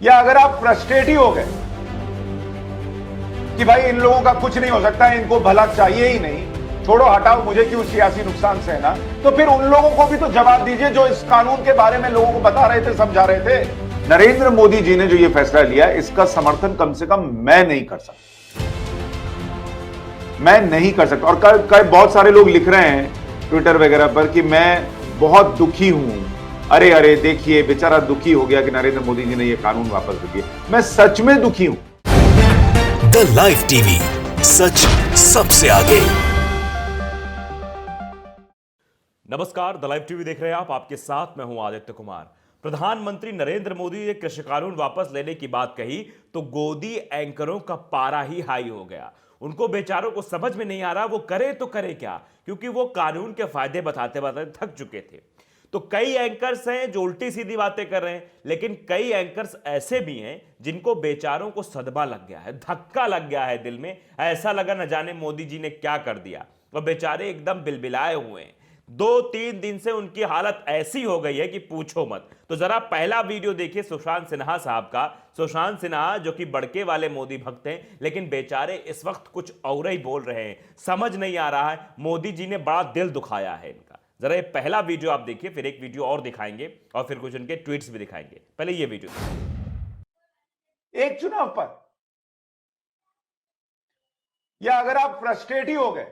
या अगर आप फ्रस्ट्रेट ही हो गए कि भाई इन लोगों का कुछ नहीं हो सकता, इनको भला चाहिए ही नहीं, छोड़ो हटाओ, मुझे क्यों सियासी नुकसान सहना, तो फिर उन लोगों को भी तो जवाब दीजिए जो इस कानून के बारे में लोगों को बता रहे थे, समझा रहे थे। नरेंद्र मोदी जी ने जो ये फैसला लिया, इसका समर्थन कम से कम मैं नहीं कर सकता, मैं नहीं कर सकता। और कल बहुत सारे लोग लिख रहे हैं ट्विटर वगैरह पर कि मैं बहुत दुखी हूं, अरे अरे देखिए बेचारा दुखी हो गया कि नरेंद्र मोदी जी ने ये कानून वापस ले लिया। मैं सच में दुखी हूं। द लाइव टीवी, सच सबसे आगे। नमस्कार, द लाइव टीवी देख रहे हैं आप, आपके साथ मैं हूं आदित्य कुमार। प्रधानमंत्री नरेंद्र मोदी ने कृषि कानून वापस लेने की बात कही तो गोदी एंकरों का पारा ही हाई हो गया। उनको बेचारों को समझ में नहीं आ रहा वो करे तो करे क्या, क्योंकि वो कानून के फायदे बताते बताते थक चुके थे। तो कई एंकर्स हैं जो उल्टी सीधी बातें कर रहे हैं, लेकिन कई एंकर्स ऐसे भी हैं जिनको बेचारों को सदमा लग गया है, धक्का लग गया है दिल में। ऐसा लगा न जाने मोदी जी ने क्या कर दिया, और बेचारे एकदम बिलबिलाए हुए हैं। 2-3 दिन से उनकी हालत ऐसी हो गई है कि पूछो मत। तो जरा पहला वीडियो देखिए सुशांत सिन्हा साहब का। सुशांत सिन्हा जो कि बड़के वाले मोदी भक्त हैं, लेकिन बेचारे इस वक्त कुछ और ही बोल रहे हैं। समझ नहीं आ रहा है, मोदी जी ने बड़ा दिल दुखाया है इनका। जरा ये पहला वीडियो आप देखिए, फिर एक वीडियो और दिखाएंगे और फिर कुछ उनके ट्वीट्स भी दिखाएंगे। पहले ये वीडियो। एक चुनाव पर या अगर आप फ्रस्ट्रेट ही हो गए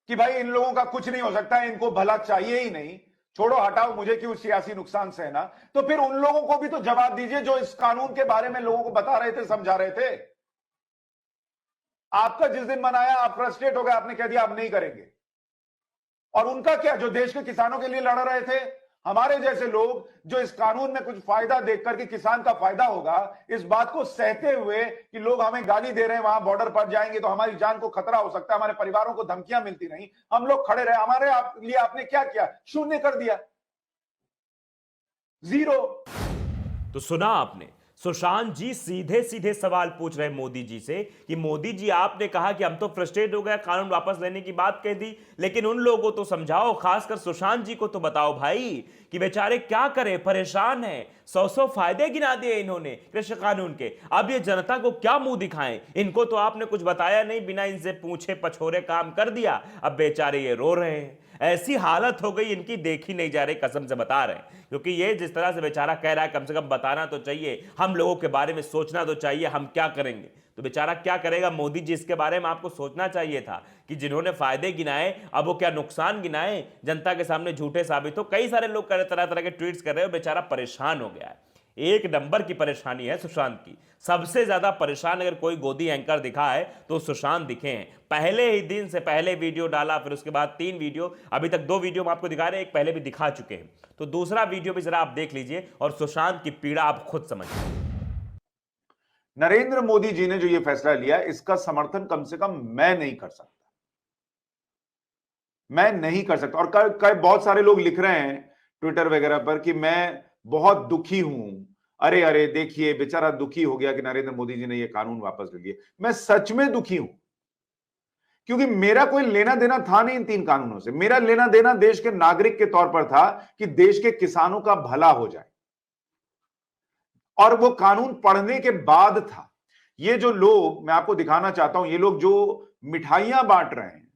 कि भाई इन लोगों का कुछ नहीं हो सकता, इनको भला चाहिए ही नहीं, छोड़ो हटाओ, मुझे क्यों सियासी नुकसान सहना, तो फिर उन लोगों को भी तो जवाब दीजिए जो इस कानून के बारे में लोगों को बता रहे थे, समझा रहे थे। आपका जिस दिन मनाया आप फ्रस्ट्रेट हो गए, आपने कह दिया आप नहीं करेंगे। और उनका क्या, जो देश के किसानों के लिए लड़ रहे थे, हमारे जैसे लोग जो इस कानून में कुछ फायदा देख करके किसान का फायदा होगा, इस बात को सहते हुए कि लोग हमें गाली दे रहे हैं, वहां बॉर्डर पर जाएंगे तो हमारी जान को खतरा हो सकता है, हमारे परिवारों को धमकियां मिलती नहीं, हम लोग खड़े रहे। हमारे लिए आपने क्या किया? शून्य कर दिया, जीरो। तो सुना आपने, सुशांत जी सीधे सीधे सवाल पूछ रहे हैं मोदी जी से कि मोदी जी आपने कहा कि हम तो फ्रस्ट्रेट हो गए, कानून वापस लेने की बात कह दी, लेकिन उन लोगों को तो समझाओ, खासकर सुशांत जी को तो बताओ भाई कि बेचारे क्या करें, परेशान हैं। 100 फायदे गिना दिए इन्होंने कृषि कानून के, अब ये जनता को क्या मुंह दिखाएं? इनको तो आपने कुछ बताया नहीं, बिना इनसे पूछे पछोरे काम कर दिया, अब बेचारे ये रो रहे हैं। ऐसी हालत हो गई इनकी, देखी नहीं जा रही, कसम से बता रहे हैं। क्योंकि ये जिस तरह से बेचारा कह रहा है, कम से कम बताना तो चाहिए, हम लोगों के बारे में सोचना तो चाहिए, हम क्या करेंगे। तो बेचारा क्या करेगा मोदी जी, इसके बारे में आपको सोचना चाहिए था कि जिन्होंने फायदे गिनाए अब वो क्या नुकसान गिनाए, जनता के सामने झूठे साबित हो। कई सारे लोग तरह तरह के ट्वीट्स कर रहे हो, बेचारा परेशान हो गया है। एक नंबर की परेशानी है सुशांत की। सबसे ज्यादा परेशान अगर कोई गोदी एंकर दिखा है तो सुशांत दिखे हैं। पहले ही दिन से पहले वीडियो डाला, फिर उसके बाद 3 वीडियो, अभी तक 2 वीडियो हम आपको दिखा रहे हैं, एक पहले भी दिखा चुके हैं। तो दूसरा वीडियो भी जरा आप देख लीजिए और सुशांत की पीड़ा आप खुद समझिए। नरेंद्र मोदी जी ने जो ये फैसला लिया, इसका समर्थन कम से कम मैं नहीं कर सकता, मैं नहीं कर सकता। और कल बहुत सारे लोग लिख रहे हैं ट्विटर वगैरह पर कि मैं बहुत दुखी हूं, अरे अरे देखिए बेचारा दुखी हो गया कि नरेंद्र मोदी जी ने ये कानून वापस ले लिया। मैं सच में दुखी हूं, क्योंकि मेरा कोई लेना देना था नहीं इन 3 कानूनों से। मेरा लेना देना देश के नागरिक के तौर पर था कि देश के किसानों का भला हो जाए, और वो कानून पढ़ने के बाद था। ये जो लोग, मैं आपको दिखाना चाहता हूं, ये लोग जो मिठाइयां बांट रहे हैं,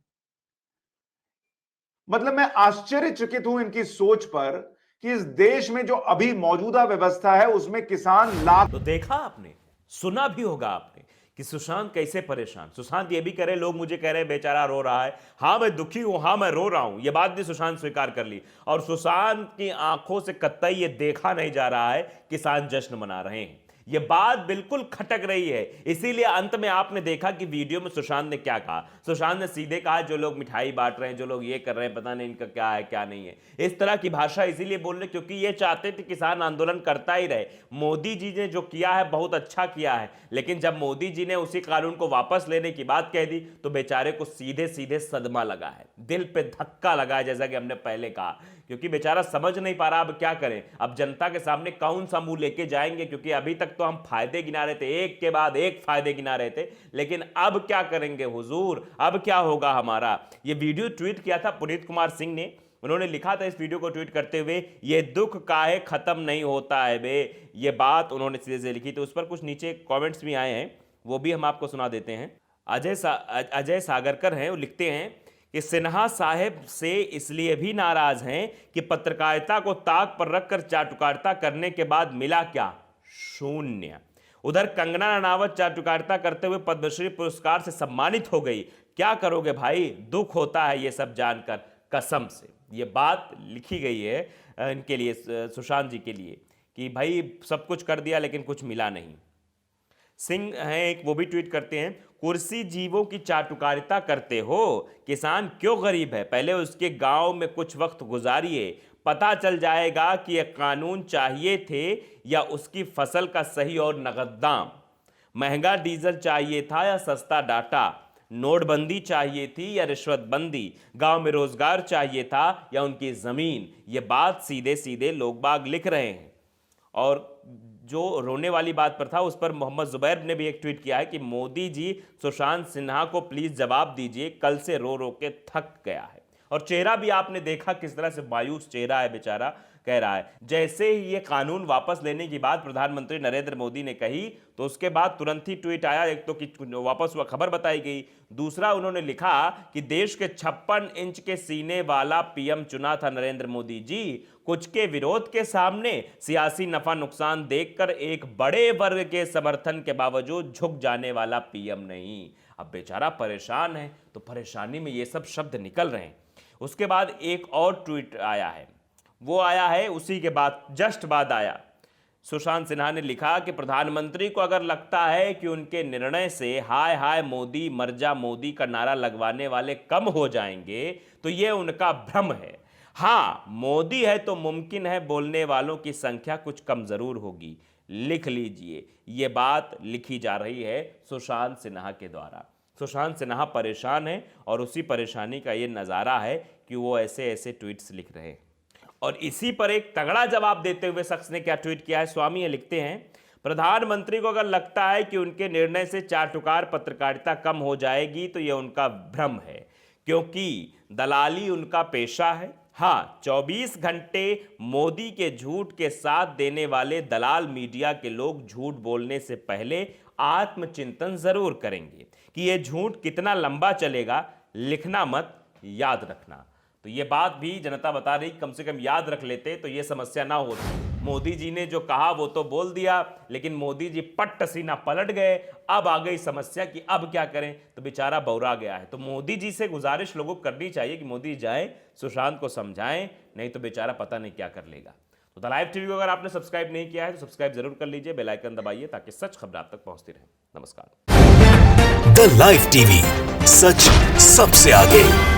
मतलब मैं आश्चर्यचकित हूं इनकी सोच पर कि इस देश में जो अभी मौजूदा व्यवस्था है उसमें किसान लाख। तो देखा आपने, सुना भी होगा आपने कि सुशांत कैसे परेशान। सुशांत ये भी कह रहे, लोग मुझे कह रहे बेचारा रो रहा है, हाँ मैं दुखी हूं, हाँ मैं रो रहा हूं, ये बात भी सुशांत स्वीकार कर ली। और सुशांत की आंखों से कतई ये देखा नहीं जा रहा है किसान जश्न मना रहे हैं। ये बात बिल्कुल खटक रही है। इसीलिए अंत में आपने देखा कि वीडियो में सुशांत ने क्या कहा। सुशांत ने सीधे कहा जो लोग मिठाई बांट रहे हैं, जो लोग ये कर रहे हैं, पता नहीं इनका क्या है क्या नहीं है। इस तरह की भाषा इसीलिए बोल रहे क्योंकि ये चाहते थे किसान आंदोलन करता ही रहे। मोदी जी ने जो किया है बहुत अच्छा किया है, लेकिन जब मोदी जी ने उसी कानून को वापस लेने की बात कह दी तो बेचारे को सीधे सीधे सदमा लगा है, दिल पे धक्का लगा है, जैसा कि हमने पहले कहा। क्योंकि बेचारा समझ नहीं पा रहा अब क्या करें, अब जनता के सामने कौन सा मुंह लेके जाएंगे। क्योंकि अभी तक तो हम फायदे गिना रहे थे, एक के बाद एक फायदे गिना रहे थे, लेकिन अब क्या करेंगे हुजूर, अब क्या होगा हमारा। ये वीडियो ट्वीट किया था पुनीत कुमार सिंह ने, उन्होंने लिखा था इस वीडियो को ट्वीट करते हुए, ये दुख काहे खत्म नहीं होता है बे। ये बात उन्होंने सीधे से लिखी। तो उस पर कुछ नीचे कमेंट्स भी आए हैं, वो भी हम आपको सुना देते हैं। अजय सागरकर हैं, वो लिखते हैं कि सिन्हा साहब से इसलिए भी नाराज हैं कि पत्रकारिता को ताक पर रखकर चाटुकारिता करने के बाद मिला क्या? शून्य। उधर कंगना रनावत चाटुकारिता करते हुए पद्मश्री पुरस्कार से सम्मानित हो गई। क्या करोगे भाई, दुख होता है ये सब जानकर, कसम से। ये बात लिखी गई है इनके लिए, सुशांत जी के लिए, कि भाई सब कुछ कर दिया लेकिन कुछ मिला नहीं। सिंह हैं एक, वो भी ट्वीट करते हैं, कुर्सी जीवों की चाटुकारिता करते हो, किसान क्यों गरीब है, पहले उसके गांव में कुछ वक्त गुजारिए, पता चल जाएगा कि यह कानून चाहिए थे या उसकी फसल का सही और नगद दाम। महंगा डीजल चाहिए था या सस्ता डाटा, नोटबंदी चाहिए थी या रिश्वतबंदी, गांव में रोजगार चाहिए था या उनकी जमीन। ये बात सीधे सीधे लोग बाग लिख रहे हैं। और जो रोने वाली बात पर था, उस पर मोहम्मद जुबैर ने भी एक ट्वीट किया है कि मोदी जी सुशांत सिन्हा को प्लीज जवाब दीजिए, कल से रो रो के थक गया है। और चेहरा भी आपने देखा किस तरह से मायूस चेहरा है बेचारा, कह रहा है। जैसे ही ये कानून वापस लेने की बात प्रधानमंत्री नरेंद्र मोदी ने कही, तो उसके बाद तुरंत ही ट्वीट आया, एक तो कि वापस हुआ खबर बताई गई, दूसरा उन्होंने लिखा कि देश के 56 इंच के सीने वाला पीएम चुना था नरेंद्र मोदी जी, कुछ के विरोध के सामने सियासी नफा नुकसान देखकर एक बड़े वर्ग के समर्थन के बावजूद झुक जाने वाला पीएम नहीं। अब बेचारा परेशान है, तो परेशानी में ये सब शब्द निकल रहे हैं। उसके बाद एक और ट्वीट आया है, वो आया है उसी के बाद, जस्ट बाद आया। सुशांत सिन्हा ने लिखा कि प्रधानमंत्री को अगर लगता है कि उनके निर्णय से हाय हाय मोदी मर जा मोदी का नारा लगवाने वाले कम हो जाएंगे, तो ये उनका भ्रम है। हाँ, मोदी है तो मुमकिन है बोलने वालों की संख्या कुछ कम जरूर होगी। लिख लीजिए, ये बात लिखी जा रही है सुशांत सिन्हा के द्वारा। सुशांत सिन्हा परेशान है और उसी परेशानी का ये नज़ारा है कि वो ऐसे ऐसे ट्वीट्स लिख रहे हैं। और इसी पर एक तगड़ा जवाब देते हुए शख्स ने क्या ट्वीट किया है, स्वामी ये लिखते हैं, प्रधानमंत्री को अगर लगता है कि उनके निर्णय से चाटुकार पत्रकारिता कम हो जाएगी, तो यह उनका भ्रम है, क्योंकि दलाली उनका पेशा है। हाँ, 24 घंटे मोदी के झूठ के साथ देने वाले दलाल मीडिया के लोग झूठ बोलने से पहले आत्मचिंतन जरूर करेंगे कि यह झूठ कितना लंबा चलेगा। लिखना मत, याद रखना। तो ये बात भी जनता बता रही, कम से कम याद रख लेते तो ये समस्या ना होती। मोदी जी ने जो कहा वो तो बोल दिया, लेकिन मोदी जी पट्ट सीना पलट गए। अब आ गई समस्या कि अब क्या करें, तो बेचारा बौरा गया है। तो मोदी जी से गुजारिश लोगों को करनी चाहिए कि मोदी जाएं, सुशांत को समझाएं, नहीं तो बेचारा पता नहीं क्या कर लेगा। तो द लाइव टीवी को अगर आपने सब्सक्राइब नहीं किया है तो सब्सक्राइब जरूर कर लीजिए, बेल आइकन दबाइए ताकि सच खबर आप तक पहुंचती रहे। नमस्कार। द लाइव टीवी, सच सबसे आगे।